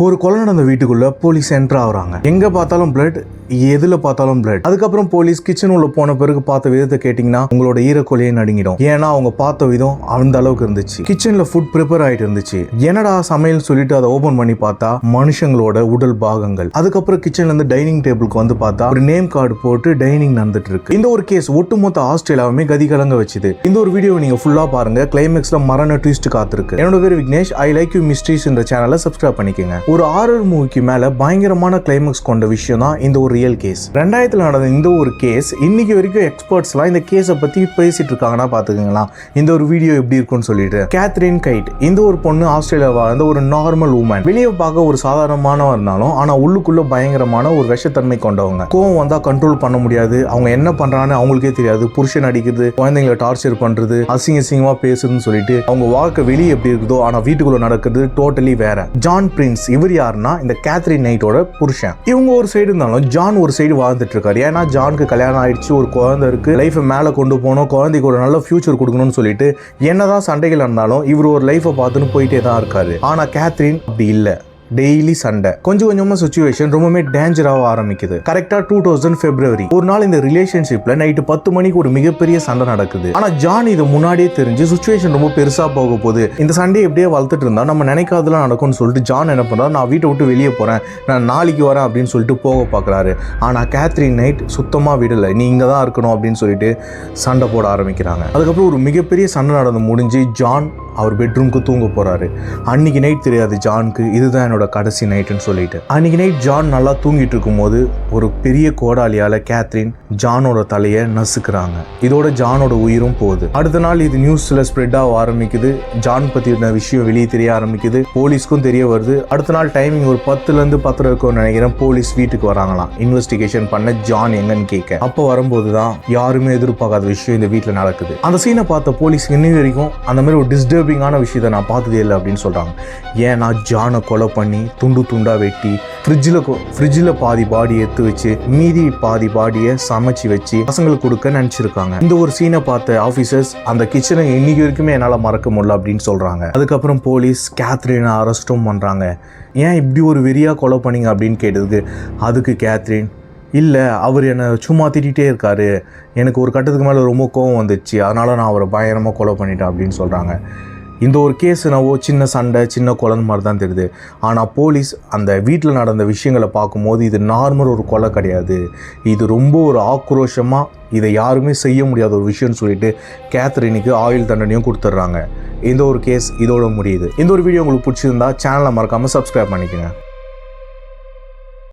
ஒரு கொலை நடந்த வீட்டுக்குள்ள போலீஸ் என்டர் ஆகுறாங்க. எங்க பார்த்தாலும் பிளட், எதுல பார்த்தாலும் பிளட். அதுக்கப்புறம் போலீஸ் கிச்சன் உள்ள போன பிறகு பார்த்த விதத்தை கேட்டீங்கன்னா உங்களோட ஈரக்கொலையை நடுங்கிடும். ஏன்னா அவங்க பார்த்த விதம் அந்த அளவுக்கு இருந்துச்சு. கிச்சன்ல ஃபுட் ப்ரிப்பேர் ஆயிட்டு இருந்துச்சு. என்னடா சமையல் சொல்லிட்டு அதை ஓபன் பண்ணி பார்த்தா மனுஷங்களோட உடல் பாகங்கள். அதுக்கப்புறம் கிச்சன்ல இருந்து டைனிங் டேபிளுக்கு வந்து பார்த்தா ஒரு நேம் கார்டு போட்டு டைனிங் நடந்துட்டு இருக்கு. இந்த ஒரு கேஸ் ஒட்டுமொத்த ஆஸ்திரேலியாவுமே கதி கலங்க வச்சுது. இந்த ஒரு வீடியோவை நீங்க ஃபுல்லா பாருங்க. கிளைமேக்ஸ்ல மரண ட்விஸ்ட் காத்திருக்கு. என்னோட பேர் Vignesh. I like you mysteries என்ற சேனலை சப்ஸ்கிரைப் பண்ணிக்கோங்க. ஒரு ஹாரர் மூவிக்கு மேல பயங்கரமான கிளைமேக்ஸ் கொண்ட விஷயம் தான் இந்த ஒரு ரியல் கேஸ். 2000 நடந்த இந்த ஒரு கேஸ் இன்னைக்கு வரைக்கும் எக்ஸ்பர்ட்ஸ்லாம் இந்த கேஸை பத்தி பேசிட்டு இருக்காங்கன்னா பாத்துக்கங்களா இந்த ஒரு வீடியோ எப்படி இருக்கும்னு சொல்லிட்டு. கேத்ரின் கைட் இந்த ஒரு பொண்ணு ஆஸ்திரேலியா வாழ்ந்த ஒரு நார்மல் உமன். வெளியே பார்க்க ஒரு சாதாரணமானவா இருந்தாலும் ஆனா உள்ளுக்குள்ள பயங்கரமான ஒரு விஷத்தன்மை கொண்டவங்க. கோவம் வந்தா கண்ட்ரோல் பண்ண முடியாது. அவங்க என்ன பண்றான்னு அவங்களுக்கே தெரியாது. புருஷன் அடிக்கிறது, குழந்தைங்களை டார்ச்சர் பண்றது, அசிங்கமா பேசுறதுன்னு சொல்லிட்டு அவங்க வாழ்க்கை வெளியே எப்படி இருக்குதோ ஆனா வீட்டுக்குள்ள நடக்கிறது டோட்டலி வேற. ஜான் பிரின்ஸ் இவர் யாருன்னா இந்த கேத்ரின் நைட்டோட புருஷன். இவங்க ஒரு சைடு இருந்தாலும் ஜான் ஒரு சைடு வாழ்ந்துட்டு இருக்காரு. ஏன்னா ஜானுக்கு கல்யாணம் ஆயிடுச்சு, ஒரு குழந்தை இருக்கு, லைஃபை மேல கொண்டு போகணும், குழந்தைக்கு ஒரு நல்ல ஃபியூச்சர் கொடுக்கணும்னு சொல்லிட்டு என்னதான் சண்டைகள் இருந்தாலும் இவர் ஒரு லைஃபை பார்த்துன்னு போயிட்டே தான் இருக்காரு. ஆனா கேத்ரின் அப்படி இல்லை. டெய்லி சண்டை. கொஞ்சம் கொஞ்சமா சிச்சுவேஷன் ரொம்பவே டேஞ்சராக ஆரம்பிக்குது. கரெக்டா 2000 பிப்ரவரி ஒரு நாள் இந்த ரிலேஷன்ஷிப்ல நைட்டு 10 மணிக்கு ஒரு மிகப்பெரிய சண்டை நடக்குது. ஆனா ஜான் இது முன்னாடியே தெரிஞ்சு சிச்சுவேஷன் ரொம்ப பெருசா போக போகுது, இந்த சண்டையை எப்படியே வளர்த்துட்டு இருந்தா நம்ம நினைக்காதெல்லாம் நடக்கும்னு சொல்லிட்டு ஜான் என்ன பண்றாரு, நான் வீட்டை விட்டு வெளியே போறேன், நான் நாளைக்கு வரேன் அப்படின்னு சொல்லிட்டு போக பாக்குறாரு. ஆனா கேத்ரின் நைட் சுத்தமா விடல, நீ இங்க தான் இருக்கணும் அப்படின்னு சொல்லிட்டு சண்டை போட ஆரம்பிக்கிறாங்க. அதுக்கப்புறம் ஒரு மிகப்பெரிய சண்டை நடந்து முடிஞ்சு ஜான் அவர் பெட்ரூம்க்கு தூங்க போறாரு. அன்னைக்கு நைட் தெரியாது ஜானுக்கு இதுதான் என்னோட கடைசி நைட்னு சொல்லிட்டு. அன்னைக்கு நைட் ஜான் நல்லா தூங்கிட்டு இருக்கும் போது ஒரு பெரிய கோடாலியால கேத்ரின் ஜானோட தலையை நசுக்குறாங்க. இதோட ஜானோட உயிரும் போகுது. அடுத்த நாள் இது நியூஸ்ல ஸ்ப்ரெட் ஆக ஆரம்பிக்குது. ஜான் பத்தின விஷயம் வெளியே தெரிய ஆரம்பிக்குது. போலீஸ்க்கும் தெரிய வருது. அடுத்த நாள் டைமிங் ஒரு 10ல இருந்து 10:30 இருக்கும்னு நினைக்கிறேன். போலீஸ் வீட்டுக்கு வராங்களாம் இன்வெஸ்டிகேஷன் பண்ண ஜான் எங்கன்னு கேட்க. அப்போ வரும்போதுதான் யாருமே எதிர்பார்க்காத விஷயம் இந்த வீட்டுல நடக்குது. அந்த சீனை பார்த்த போலீஸ் இன்னி வரைக்கும் அந்த மாதிரி ஒரு டிஸ்டர்பிங்கான விஷயத்தை நான் பார்த்ததே இல்லை அப்படின்னு சொல்றாங்க. ஏன்னா ஜானை கொலை பண்ணி துண்டு துண்டா வெட்டி ஃப்ரிட்ஜில் பாதி பாடி எடுத்து வச்சு மீதி பாதி பாடியை சமைச்சு வச்சு பசங்களுக்கு கொடுக்க நினைச்சிருக்காங்க. இந்த ஒரு சீனை பார்த்த ஆபீசர்ஸ் அந்த கிச்சனை இன்னைக்கு வரைக்குமே என்னால் மறக்க முடியல அப்படின்னு சொல்றாங்க. அதுக்கப்புறம் போலீஸ் கேத்ரினை அரெஸ்டும் பண்றாங்க. ஏன் இப்படி ஒரு வெறியா கொலை பண்ணீங்க அப்படின்னு கேட்டதுக்கு அதுக்கு கேத்ரின் இல்லை, அவர் என்னை சும்மா திட்டிகிட்டே இருக்காரு, எனக்கு ஒரு கட்டத்துக்கு மேலே ரொம்ப கோவம் வந்துச்சு, அதனால நான் அவரை பயங்கரமாக கொலை பண்ணிட்டேன் அப்படின்னு சொல்கிறாங்க. இந்த ஒரு கேஸ் என்னவோ சின்ன சண்டை சின்ன கொலைன்னு மாதிரி தான் தெரியுது. ஆனால் போலீஸ் அந்த வீட்டில் நடந்த விஷயங்களை பார்க்கும்போது இது நார்மல் ஒரு கொலை கிடையாது, இது ரொம்ப ஒரு ஆக்ரோஷமாக இதை யாருமே செய்ய முடியாத ஒரு விஷயம்னு சொல்லிட்டு கேத்ரினுக்கு ஆயுள் தண்டனையும் கொடுத்துட்றாங்க. இந்த ஒரு கேஸ் இதோட முடியுது. இந்த ஒரு வீடியோ உங்களுக்கு பிடிச்சிருந்தா சேனலை மறக்காமல் சப்ஸ்கிரைப் பண்ணிக்கோங்க.